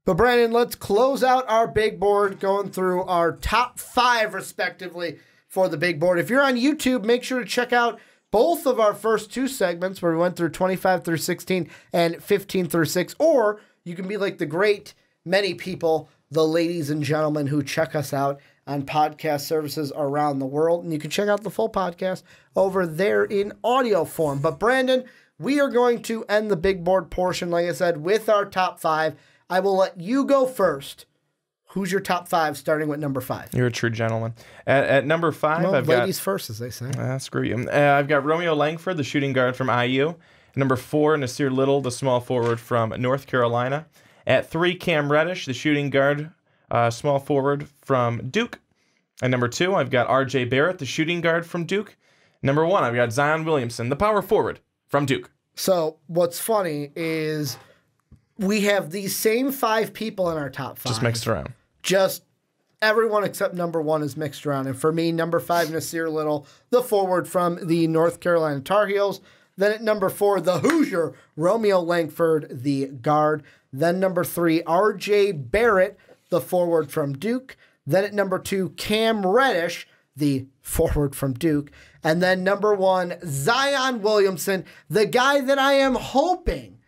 But Brandon, let's close out our big board going through our top 5 respectively for the big board. If you're on YouTube, make sure to check out both of our first 2 segments where we went through 25 through 16 and 15 through 6. Or you can be like the great many people, the ladies and gentlemen who check us out on podcast services around the world. And you can check out the full podcast over there in audio form. But Brandon, we are going to end the big board portion, like I said, with our top 5. I will let you go first. Who's your top 5, starting with number 5? You're a true gentleman. At number 5, well, I've got... ladies first, as they say. Screw you. I've got Romeo Langford, the shooting guard from IU. Number 4, Nasir Little, the small forward from North Carolina. At 3, Cam Reddish, the shooting guard, small forward from Duke. At number 2, I've got R.J. Barrett, the shooting guard from Duke. Number 1, I've got Zion Williamson, the power forward from Duke. So what's funny is we have these same 5 people in our top 5. Just mixed around. Just everyone except number 1 is mixed around. And for me, number 5, Nasir Little, the forward from the North Carolina Tar Heels. Then at number 4, the Hoosier, Romeo Langford, the guard. Then number 3, R.J. Barrett, the forward from Duke. Then at number 2, Cam Reddish, the forward from Duke. And then number 1, Zion Williamson, the guy that I am hoping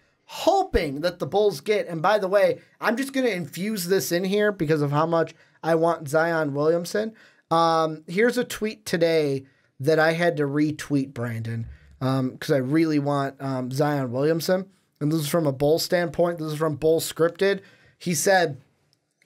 that the Bulls get. And by the way, I'm just going to infuse this in here because of how much I want Zion Williamson. Here's a tweet today that I had to retweet, Brandon, because I really want Zion Williamson. And this is from a Bulls standpoint. This is from Bulls Scripted. He said,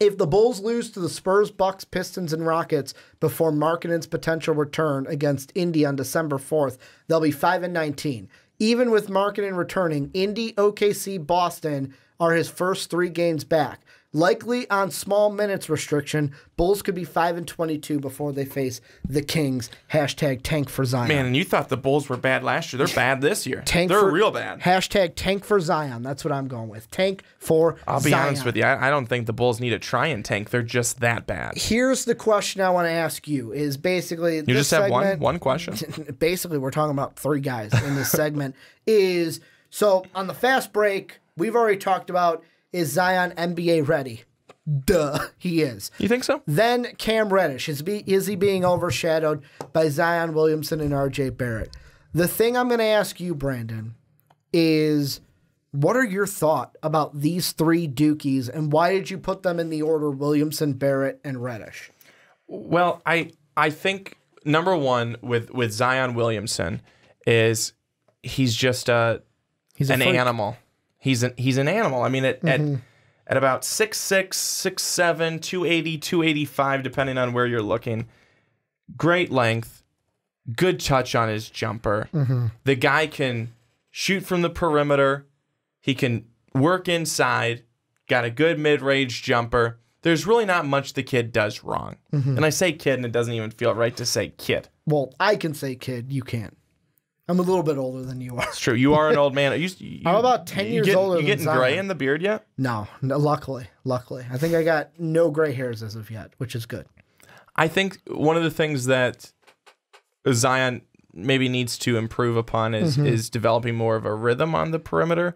if the Bulls lose to the Spurs, Bucks, Pistons, and Rockets before Markkanen's potential return against Indy on December 4th, they'll be 5-19. Even with Markkanen returning, Indy, OKC, Boston are his first 3 games back. Likely on small minutes restriction, Bulls could be 5-22 before they face the Kings. Hashtag tank for Zion. Man, and you thought the Bulls were bad last year. They're bad this year. They're real bad. Hashtag tank for Zion. That's what I'm going with. Tank for Zion. I'll be honest with you. I don't think the Bulls need to try and tank. They're just that bad. Here's the question I want to ask you is basically... You just have one question? Basically, we're talking about 3 guys in this segment. So on the fast break, we've already talked about, is Zion NBA ready? Duh, he is. You think so? Then Cam Reddish. Is he being overshadowed by Zion Williamson and R.J. Barrett? The thing I'm going to ask you, Brandon, is what are your thoughts about these 3 Dukies, and why did you put them in the order Williamson, Barrett, and Reddish? Well, I think number 1 with Zion Williamson is he's just an animal. He's an animal. I mean, at about 6'6", 6'7", 280, 285, depending on where you're looking. Great length, good touch on his jumper. The guy can shoot from the perimeter. He can work inside. Got a good mid-range jumper. There's really not much the kid does wrong. And I say kid, and it doesn't even feel right to say kid. Well, I can say kid. You can't. I'm a little bit older than you are. It's true. You are an old man. I'm about 10 years older than You getting Zion. gray in the beard yet? No, luckily. I think I got no gray hairs as of yet, which is good. I think one of the things that Zion maybe needs to improve upon is developing more of a rhythm on the perimeter.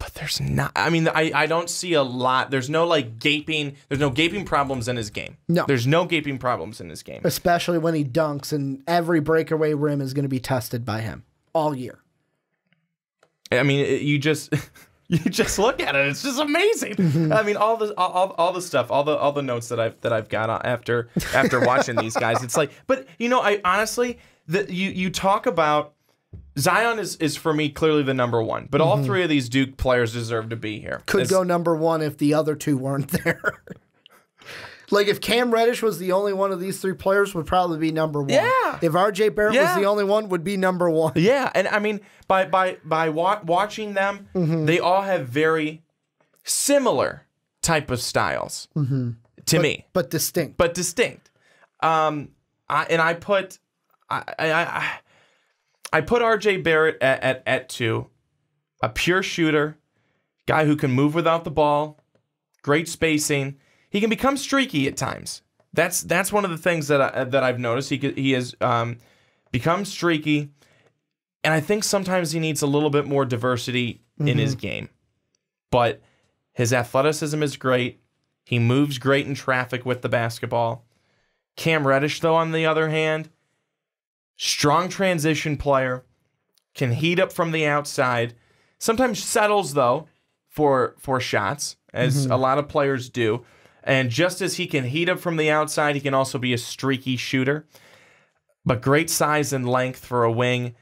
But there's not. I mean, I don't see a lot. There's no gaping. There's no gaping problems in his game. No. There's no gaping problems in his game. Especially when he dunks, and every breakaway rim is going to be tested by him all year. I mean, you just look at it. It's just amazing. I mean, all the stuff, all the notes that I've got after watching these guys. It's like, but I honestly, you talk about. Zion is for me clearly the number 1, but all 3 of these Duke players deserve to be here. Could go number 1 if the other 2 weren't there. If Cam Reddish was the only one of these 3 players, would probably be number 1. Yeah. If R.J. Barrett was the only one, would be number 1. Yeah, and I mean by watching them, they all have very similar type of styles to me, but distinct. I put R.J. Barrett at 2, a pure shooter, guy who can move without the ball, great spacing. He can become streaky at times. That's one of the things that I've noticed. He has become streaky, and I think sometimes he needs a little bit more diversity in his game. But His athleticism is great. He moves great in traffic with the basketball. Cam Reddish, though, on the other hand, strong transition player, can heat up from the outside, sometimes settles, though, for shots, as a lot of players do. And just as he can heat up from the outside, he can also be a streaky shooter. But great size and length for a wing.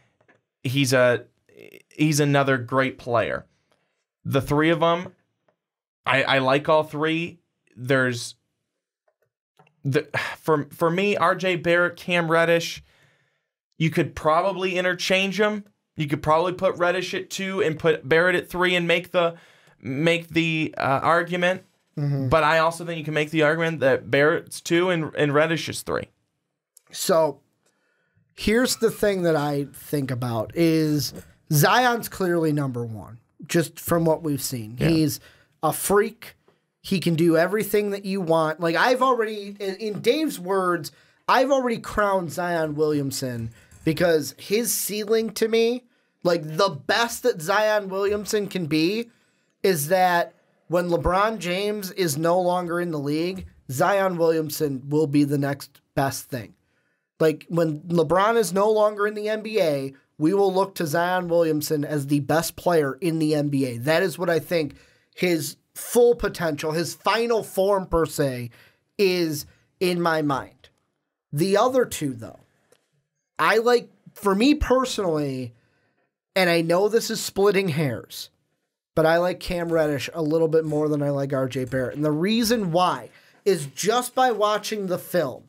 He's another great player. The three of them, I like all three. For me, RJ Barrett, Cam Reddish, you could probably interchange them. You could probably put Reddish at 2 and put Barrett at 3 and make the argument. But I also think you can make the argument that Barrett's 2 and Reddish is 3. So here's the thing that I think about is Zion's clearly number 1, just from what we've seen. Yeah. He's a freak. He can do everything that you want. Like, I've already, in Dave's words, I've already crowned Zion Williamson because his ceiling to me, like the best that Zion Williamson can be, is that when LeBron James is no longer in the league, Zion Williamson will be the next best thing. Like, when LeBron is no longer in the NBA, we will look to Zion Williamson as the best player in the NBA. That is what I think his full potential, his final form per se, is in my mind. The other two, though, I like, for me personally, and I know this is splitting hairs, but I like Cam Reddish a little bit more than I like RJ Barrett. And the reason why is just by watching the film.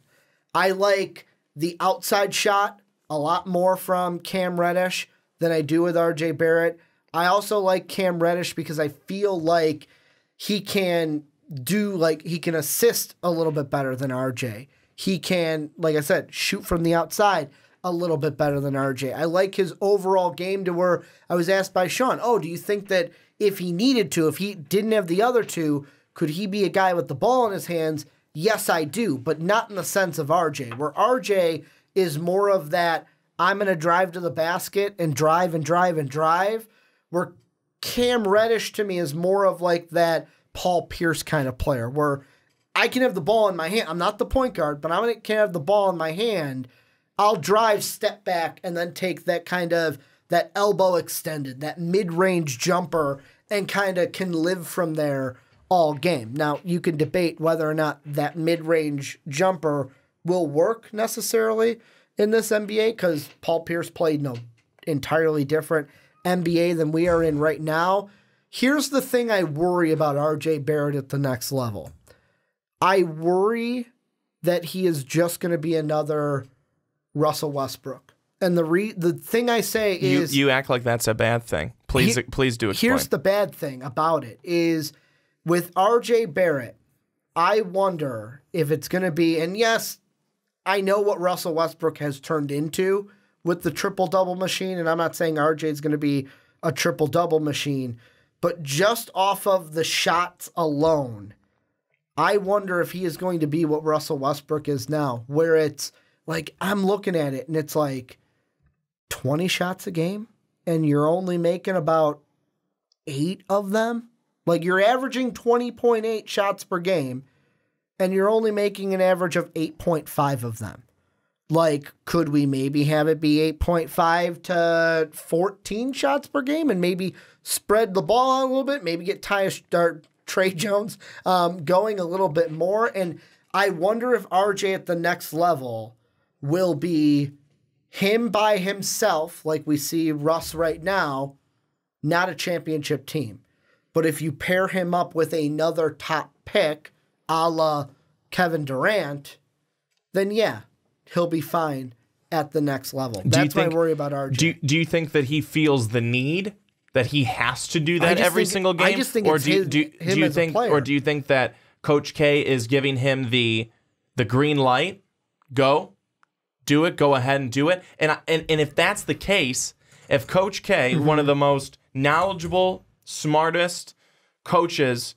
I like the outside shot a lot more from Cam Reddish than I do with RJ Barrett. I also like Cam Reddish because I feel like he can assist a little bit better than RJ. He can, like I said, shoot from the outside a little bit better than RJ. I like his overall game to where I was asked by Sean, do you think that if he needed to, if he didn't have the other two, could he be a guy with the ball in his hands? Yes, I do, but not in the sense of RJ, where RJ is more of that, I'm going to drive to the basket and drive and drive and drive, where Cam Reddish to me is more of like that Paul Pierce kind of player, where I can have the ball in my hand. I'm not the point guard, but I can have the ball in my hand. I'll drive, step back, and then take that kind of, that elbow extended, that mid-range jumper, and kind of can live from there all game. Now, you can debate whether or not that mid-range jumper will work necessarily in this NBA, because Paul Pierce played entirely different NBA than we are in right now. Here's the thing I worry about RJ Barrett at the next level. I worry that he is just going to be another Russell Westbrook. And the thing I say is... You act like that's a bad thing. Please do explain. Here's the bad thing about it is with RJ Barrett, I wonder if it's going to be... And yes, I know what Russell Westbrook has turned into with the triple-double machine, and I'm not saying RJ is going to be a triple-double machine, but just off of the shots alone, I wonder if he is going to be what Russell Westbrook is now, where it's like, I'm looking at it, and it's like 20 shots a game, and you're only making about 8 of them? Like, you're averaging 20.8 shots per game, and you're only making an average of 8.5 of them. Like, could we maybe have it be 8.5 to 14 shots per game and maybe spread the ball out a little bit, maybe get Trey Jones going a little bit more? And I wonder if RJ at the next level will be him by himself, like we see Russ right now, not a championship team. But if you pair him up with another top pick, a la Kevin Durant, then yeah, he'll be fine at the next level. That's my worry about RJ. Do you think that he feels the need that he has to do that every single game? I just think it's him as a player. Or do you think that Coach K is giving him the green light? Go, do it. Go ahead and do it. And if that's the case, if Coach K, one of the most knowledgeable, smartest coaches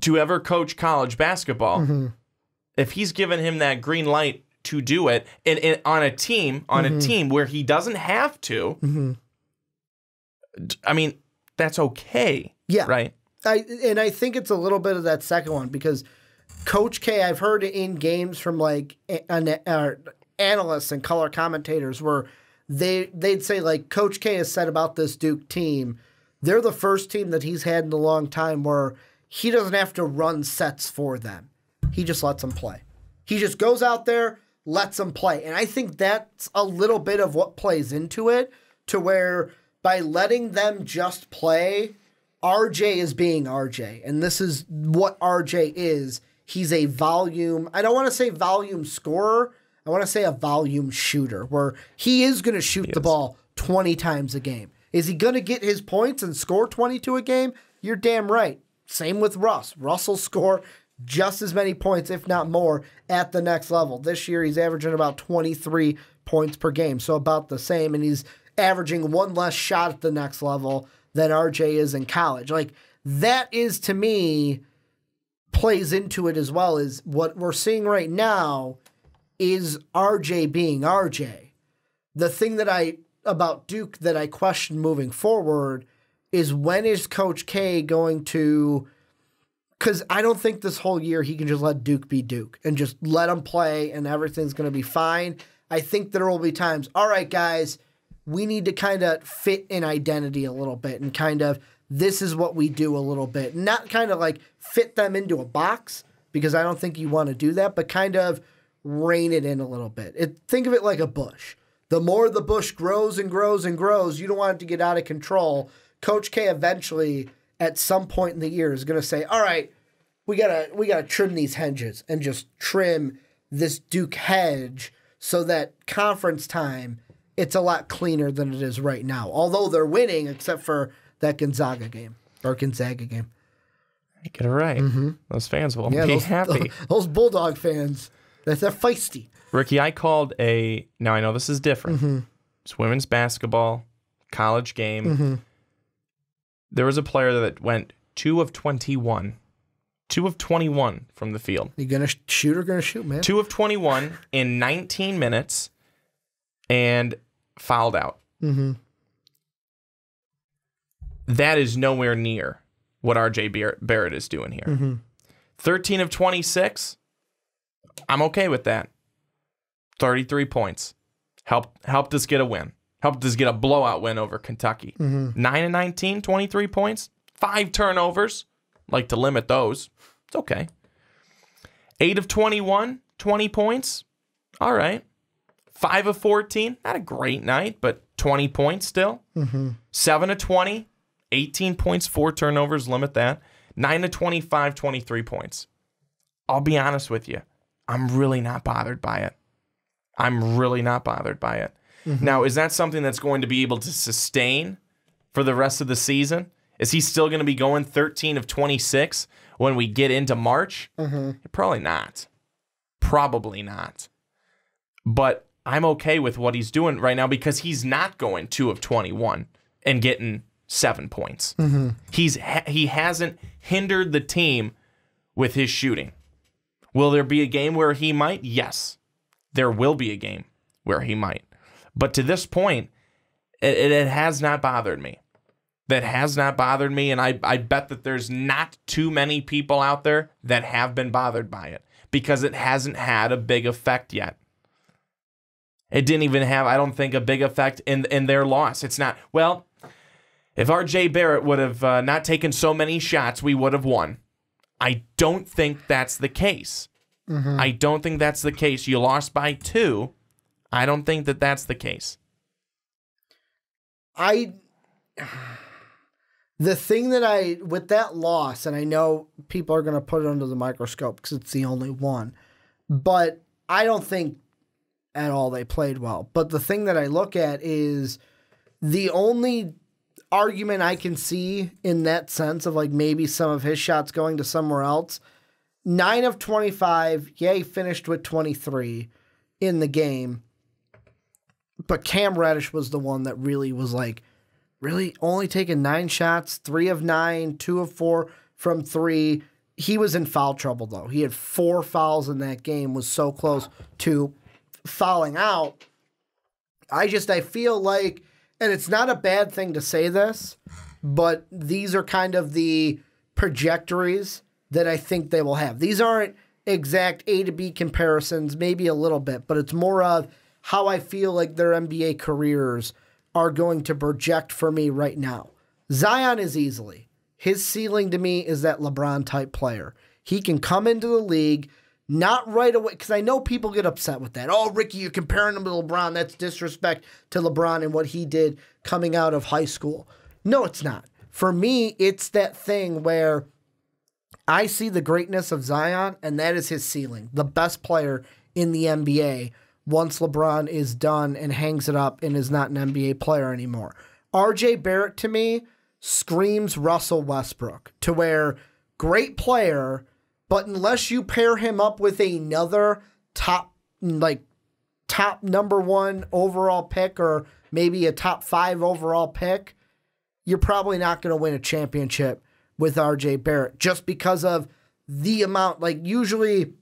to ever coach college basketball, if he's given him that green light to do it, and on a team where he doesn't have to, I mean, that's okay. Yeah. Right? I think it's a little bit of that second one because Coach K, I've heard in games from like analysts and color commentators where they'd say like Coach K has said about this Duke team, they're the first team that he's had in a long time where he doesn't have to run sets for them. He just lets them play. He just goes out there, lets them play. And I think that's a little bit of what plays into it to where by letting them just play, RJ is being RJ. And this is what RJ is. He's a volume, I don't want to say volume scorer. I want to say a volume shooter where he is going to shoot the ball 20 times a game. Is he going to get his points and score 22 a game? You're damn right. Same with Russ. Russ will score just as many points, if not more, at the next level. This year, he's averaging about 23 points per game, so about the same, and he's averaging one less shot at the next level than RJ is in college. Like, that is, to me, plays into it as well, is what we're seeing right now is RJ being RJ. The thing about Duke that I question moving forward is when is Coach K going to... Because I don't think this whole year he can just let Duke be Duke and just let them play and everything's going to be fine. I think there will be times, all right, guys, we need to kind of fit an identity a little bit and kind of this is what we do a little bit. Not kind of like fit them into a box because I don't think you want to do that, but kind of rein it in a little bit. Think of it like a bush. The more the bush grows and grows and grows, you don't want it to get out of control. Coach K eventually, at some point in the year, is going to say, all right, we gotta trim these hedges and just trim this Duke hedge so that conference time, it's a lot cleaner than it is right now. Although they're winning, except for that Gonzaga game. Get it right. Mm-hmm. Those fans will be happy. Those Bulldog fans, they're feisty. Ricky, I called now I know this is different. Mm-hmm. It's women's basketball, college game. Mm-hmm. There was a player that went 2 of 21. 2 of 21 from the field. You gonna shoot or gonna shoot, man? 2 of 21 in 19 minutes and fouled out. Mm-hmm. That is nowhere near what RJ Barrett is doing here. Mm-hmm. 13 of 26, I'm okay with that. 33 points. Helped us get a win. Helped us get a blowout win over Kentucky. Mm-hmm. 9 of 19, 23 points. 5 turnovers. Like to limit those. It's okay. 8 of 21, 20 points. All right. 5 of 14, not a great night, but 20 points still. Mm-hmm. 7 of 20, 18 points, 4 turnovers, limit that. 9 of 25, 23 points. I'll be honest with you. I'm really not bothered by it. Mm-hmm. Now, is that something that's going to be able to sustain for the rest of the season? Is he still going to be going 13 of 26 when we get into March? Mm-hmm. Probably not. But I'm okay with what he's doing right now because he's not going 2 of 21 and getting 7 points. Mm-hmm. He hasn't hindered the team with his shooting. Will there be a game where he might? Yes, there will be a game where he might. But to this point, it has not bothered me. That has not bothered me, and I bet that there's not too many people out there that have been bothered by it because it hasn't had a big effect yet. It didn't even have, I don't think, a big effect in their loss. It's not, well, if RJ Barrett would have not taken so many shots, we would have won. I don't think that's the case. Mm-hmm. I don't think that's the case. You lost by 2. I don't think that that's the case. The thing that with that loss, and I know people are going to put it under the microscope because it's the only one, but I don't think at all they played well. But the thing that I look at is the only argument I can see in that sense of like maybe some of his shots going to somewhere else. 9 of 25, he finished with 23 in the game. But Cam Reddish was the one that really was like, really only taking 9 shots, 3 of 9, 2 of 4 from 3. He was in foul trouble, though. He had 4 fouls in that game, was so close to fouling out. I feel like, and it's not a bad thing to say this, but these are kind of the trajectories that I think they will have. These aren't exact A to B comparisons, maybe a little bit, but it's more of how I feel like their NBA careers are going to project for me right now. Zion is easily. His ceiling to me is that LeBron-type player. He can come into the league, not right away, because I know people get upset with that. Oh, Ricky, you're comparing him to LeBron. That's disrespect to LeBron and what he did coming out of high school. No, it's not. For me, it's that thing where I see the greatness of Zion, and that is his ceiling. The best player in the NBA once LeBron is done and hangs it up and is not an NBA player anymore. RJ Barrett, to me, screams Russell Westbrook, to where great player, but unless you pair him up with another top number 1 overall pick or maybe a top 5 overall pick, you're probably not going to win a championship with RJ Barrett just because of the amount. Like, usually,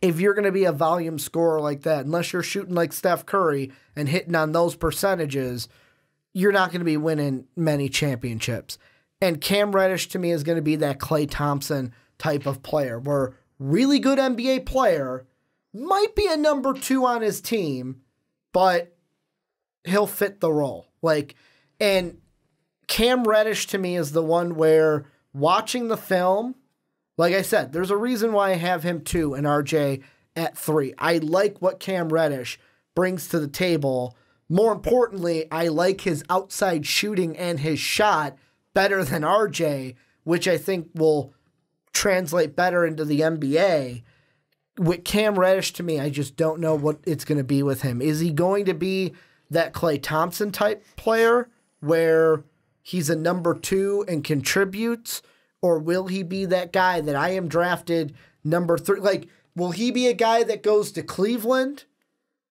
if you're going to be a volume scorer like that, unless you're shooting like Steph Curry and hitting on those percentages, you're not going to be winning many championships. And Cam Reddish, to me, is going to be that Klay Thompson type of player, where really good NBA player, might be a number 2 on his team, but he'll fit the role. And Cam Reddish, to me, is the one where watching the film, like I said, there's a reason why I have him 2 and RJ at 3. I like what Cam Reddish brings to the table. More importantly, I like his outside shooting and his shot better than RJ, which I think will translate better into the NBA. With Cam Reddish, to me, I just don't know what it's going to be with him. Is he going to be that Klay Thompson type player where he's a number 2 and contributes? Or will he be that guy that I am drafted number 3? Like, will he be a guy that goes to Cleveland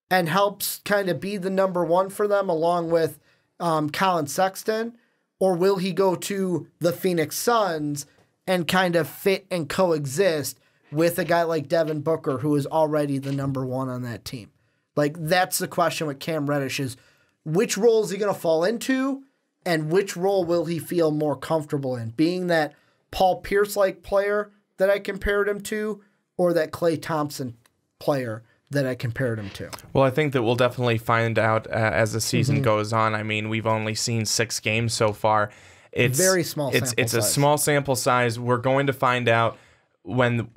and helps kind of be the number 1 for them along with Colin Sexton? Or will he go to the Phoenix Suns and kind of fit and coexist with a guy like Devin Booker, who is already the number 1 on that team? Like, that's the question with Cam Reddish is, which role is he going to fall into, and which role will he feel more comfortable in? Being that Paul Pierce-like player that I compared him to, or that Klay Thompson player that I compared him to? Well, I think that we'll definitely find out as the season goes on. I mean, we've only seen 6 games so far. It's very small sample size. It's a small sample size. We're going to find out when,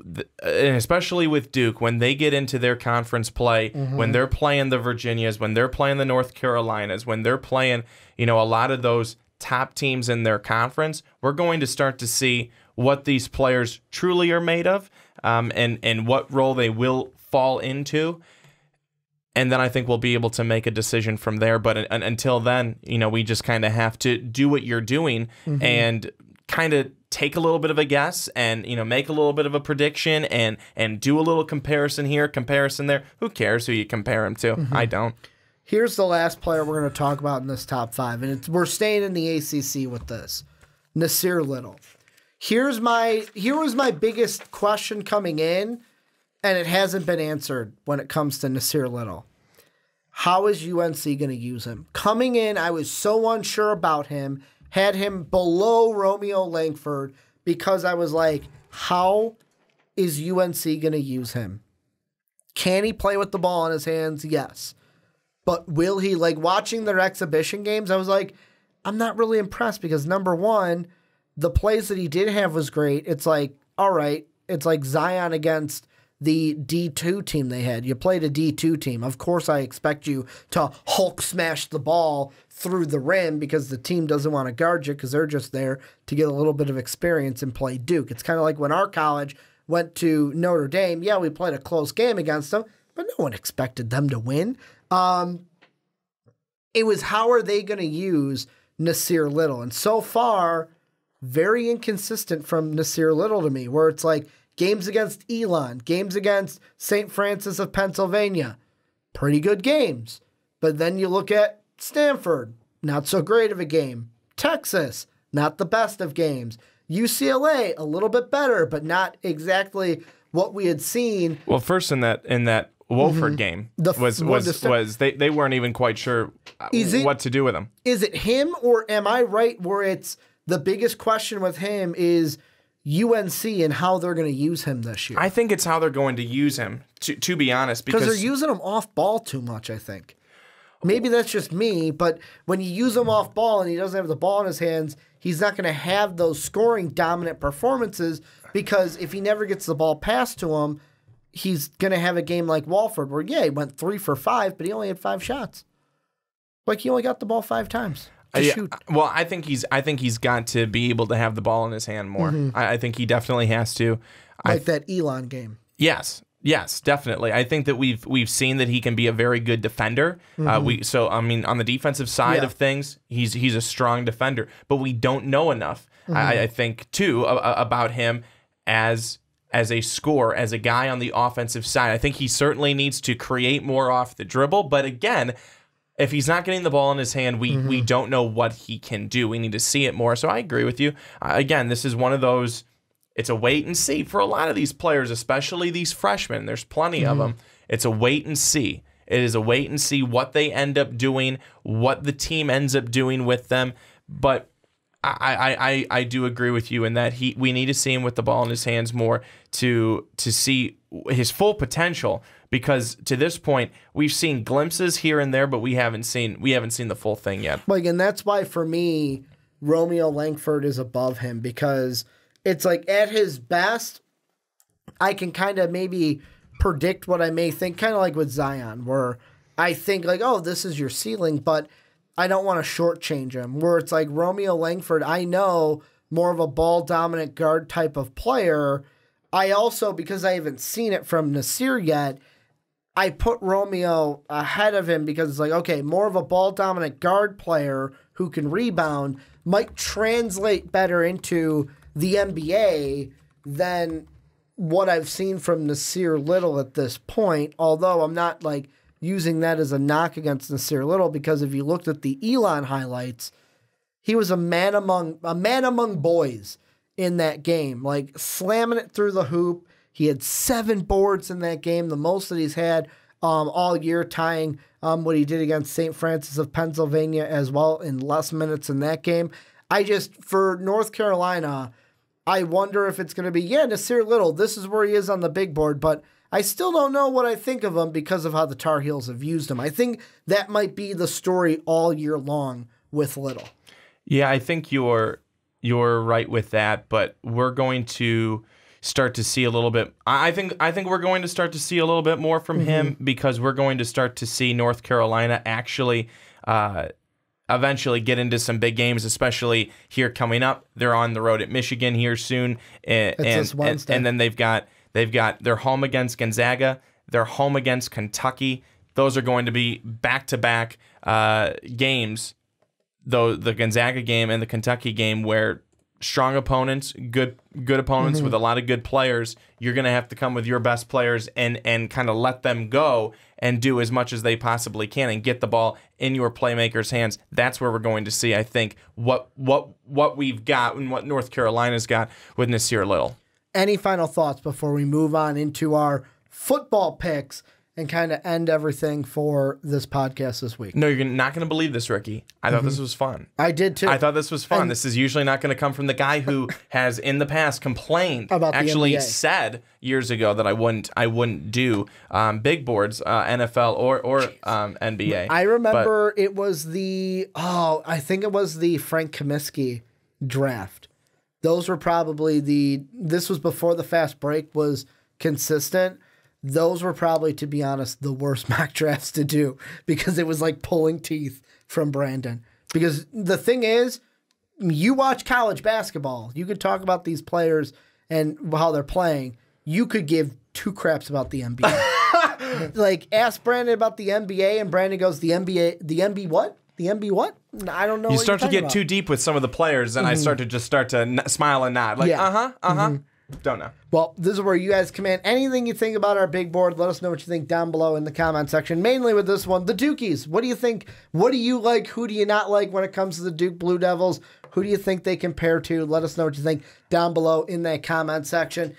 and especially with Duke, when they get into their conference play, when they're playing the Virginias, when they're playing the North Carolinas, when they're playing, a lot of those top teams in their conference, we're going to start to see what these players truly are made of, and what role they will fall into. And then I think we'll be able to make a decision from there. But until then, we just kind of have to do what you're doing and kind of take a little bit of a guess and, make a little bit of a prediction and do a little comparison here, comparison there. Who cares who you compare him to? I don't. Here's the last player we're going to talk about in this top 5, and we're staying in the ACC with this. Nasir Little. Here was my biggest question coming in, and it hasn't been answered when it comes to Nasir Little. How is UNC going to use him? Coming in, I was so unsure about him, had him below Romeo Langford, because I was like, how is UNC going to use him? Can he play with the ball in his hands? Yes. But will he, watching their exhibition games, I was like, I'm not really impressed because, number 1, the plays that he did have was great. It's like, all right, it's like Zion against the D2 team they had. You played a D2 team. Of course, I expect you to Hulk smash the ball through the rim because the team doesn't want to guard you because they're just there to get a little bit of experience and play Duke. It's kind of like when our college went to Notre Dame. Yeah, we played a close game against them, but no one expected them to win. It was, how are they going to use Nasir Little? And so far, very inconsistent from Nasir Little to me, where it's like games against Elon, games against St. Francis of Pennsylvania, pretty good games. But then you look at Stanford, not so great of a game. Texas, not the best of games. UCLA, a little bit better, but not exactly what we had seen. Well, first in that Wofford game was they weren't even quite sure what to do with him. Is it him, or am I right where it's The biggest question with him is UNC and how they're going to use him this year. I think it's how they're going to use him, to be honest. Because they're using him off ball too much, I think. Maybe that's just me, but when you use him off ball and he doesn't have the ball in his hands, he's not going to have those scoring dominant performances because if he never gets the ball passed to him, he's going to have a game like Walford where, he went 3 for 5, but he only had 5 shots. Like, he only got the ball 5 times. Shoot. Well, I think he's got to be able to have the ball in his hand more. I think he definitely has to. Like that Elon game. Yes, definitely. I think that we've seen that he can be a very good defender. On the defensive side of things, he's a strong defender, but we don't know enough. I think too about him as a scorer, as a guy on the offensive side. I think he certainly needs to create more off the dribble, but again, if he's not getting the ball in his hand, we don't know what he can do. We need to see it more. So I agree with you. Again, this is one of those, it's a wait and see for a lot of these players, especially these freshmen. There's plenty of them. It's a wait and see. It is a wait and see what they end up doing, what the team ends up doing with them. But I do agree with you in that we need to see him with the ball in his hands more to see his full potential. Because to this point, we've seen glimpses here and there, but we haven't seen the full thing yet. Like, and that's why for me, Romeo Langford is above him because it's like at his best, I can kind of maybe predict what I may think, kind of like with Zion, where I think like, oh, this is your ceiling, but I don't want to shortchange him. Where it's like Romeo Langford, I know more of a ball dominant guard type of player. I also, because I haven't seen it from Nasir yet, I put Romeo ahead of him because it's like, okay, more of a ball-dominant guard player who can rebound might translate better into the NBA than what I've seen from Nasir Little at this point, although I'm not like using that as a knock against Nasir Little because if you looked at the Elon highlights, he was a man among boys in that game, like slamming it through the hoop. He had 7 boards in that game, the most that he's had all year, tying what he did against St. Francis of Pennsylvania as well in less minutes in that game. For North Carolina, I wonder if it's going to be, Nasir Little, this is where he is on the big board, but I still don't know what I think of him because of how the Tar Heels have used him. I think that might be the story all year long with Little. Yeah, I think you're right with that, but we're going to start to see a little bit. I think we're going to start to see a little bit more from him because we're going to start to see North Carolina actually eventually get into some big games, especially here coming up. They're on the road at Michigan here soon, and then they've got their home against Gonzaga, their home against Kentucky. Those are going to be back-to-back games, though the Gonzaga game and the Kentucky game where strong opponents, good opponents with a lot of good players, you're going to have to come with your best players and kind of let them go and do as much as they possibly can and get the ball in your playmakers' hands. That's where we're going to see, I think, what we've got and what North Carolina's got with Nasir Little. Any final thoughts before we move on into our football picks and kind of end everything for this podcast this week? No, you're not going to believe this, Ricky. I thought this was fun. I did too. I thought this was fun. And this is usually not going to come from the guy who has in the past complained, about actually the NBA. Said years ago that I wouldn't do big boards, NFL or NBA. I remember it was I think it was the Frank Kaminsky draft. Those were probably this was before the fast break was consistent. Those were probably, to be honest, the worst mock drafts to do because it was like pulling teeth from Brandon. Because the thing is, you watch college basketball, you could talk about these players and how they're playing. You could give 2 craps about the NBA. Like, ask Brandon about the NBA, and Brandon goes, the NBA what? The NBA what? I don't know. You start to get too deep with some of the players, and I start to smile and nod. Like, Don't know. Well, this is where you guys come in. Anything you think about our big board, let us know what you think down below in the comment section. Mainly with this one, the Dukies. What do you think? What do you like? Who do you not like when it comes to the Duke Blue Devils? Who do you think they compare to? Let us know what you think down below in that comment section.